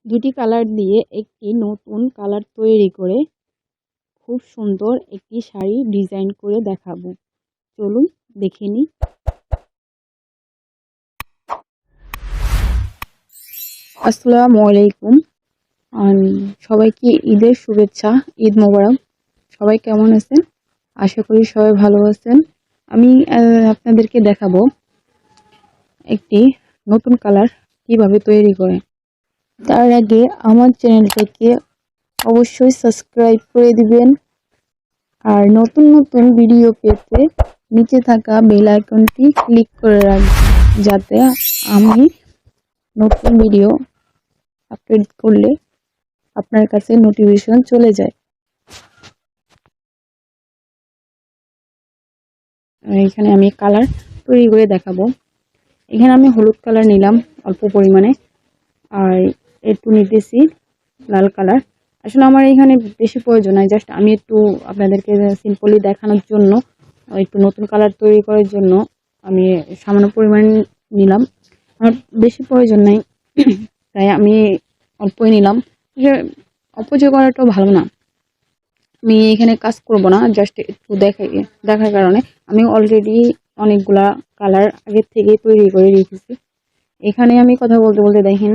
দুটি কালার দিয়ে একটি নতুন কালার তৈরি করে খুব সুন্দর একটি শাড়ি ডিজাইন করে দেখাবো। চলুন দেখে নিই। আসসালামু আলাইকুম। সবাইকে ঈদের শুভেচ্ছা, ঈদ মোবারক। সবাই কেমন আছেন? আশা করি সবাই ভালো আছেন। আমি আপনাদেরকে দেখাবো একটি নতুন কালার কিভাবে তৈরি করে। তার আগে আমার চ্যানেলটাকে অবশ্যই সাবস্ক্রাইব করে দিবেন আর নতুন নতুন ভিডিও পেতে নিচে থাকা বেল আইকনটি ক্লিক করে রাখবেন, যাতে আমি নতুন ভিডিও আপলোড করলে আপনার কাছে নোটিফিকেশন চলে যায়। এখানে আমি কালার তৈরি করে দেখাবো। এখানে আমি হলুদ কালার নিলাম অল্প পরিমাণে, আর একটু নিতেছি লাল কালার। আসলে আমার এখানে বেশি প্রয়োজন নাই, জাস্ট আমি একটু আপনাদেরকে সিম্পলি দেখানোর জন্য, একটু নতুন কালার তৈরি করার জন্য আমি সামান্য পরিমাণ নিলাম। আমার বেশি প্রয়োজন নাই, তাই আমি অল্পই নিলাম। অপচয় করাটাও ভালো না। আমি এখানে কাজ করব না, জাস্ট একটু দেখার কারণে আমি অলরেডি অনেকগুলা কালার আগের থেকে তৈরি করে রেখেছি। এখানে আমি কথা বলতে বলতে দেখেন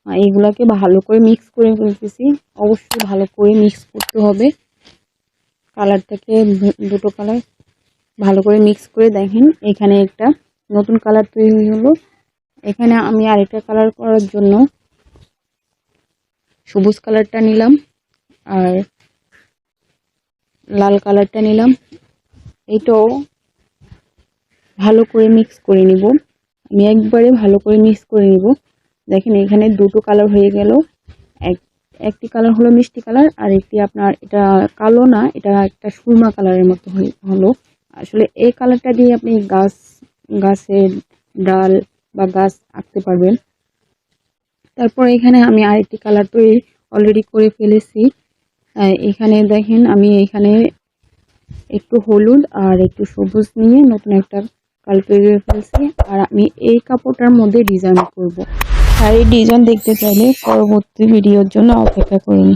এইগুলাকে ভালো করে মিক্স করে ফেলতেছি। অবশ্যই ভালো করে মিক্স করতে হবে কালারটাকে, দুটো কালার ভালো করে মিক্স করে দেখেন এখানে একটা নতুন কালার তৈরি হলো। এখানে আমি আরেকটা কালার করার জন্য সবুজ কালারটা নিলাম আর লাল কালারটা নিলাম। এটাও ভালো করে মিক্স করে নিব। আমি একবারে ভালো করে মিক্স করে নিব। দেখেন এখানে দুটো কালার হয়ে গেল। একটি কালার হলো মিষ্টি কালার, আর একটি আপনার এটা কালো না, এটা একটা সুরমা কালারের মতো হলো। আসলে এই কালারটা দিয়ে আপনি গাছের ডাল বা গাছ আঁকতে পারবেন। তারপর এখানে আমি আরেকটি কালার তৈরি অলরেডি করে ফেলেছি। এখানে দেখেন আমি এখানে একটু হলুদ আর একটু সবুজ নিয়ে নতুন একটা কালার তৈরি করে ফেলছি। আর আমি এই কাপড়টার মধ্যে ডিজাইন করব। শাড়ির ডিজাইন দেখতে চাইলে পরবর্তী ভিডিওর জন্য অপেক্ষা করুন।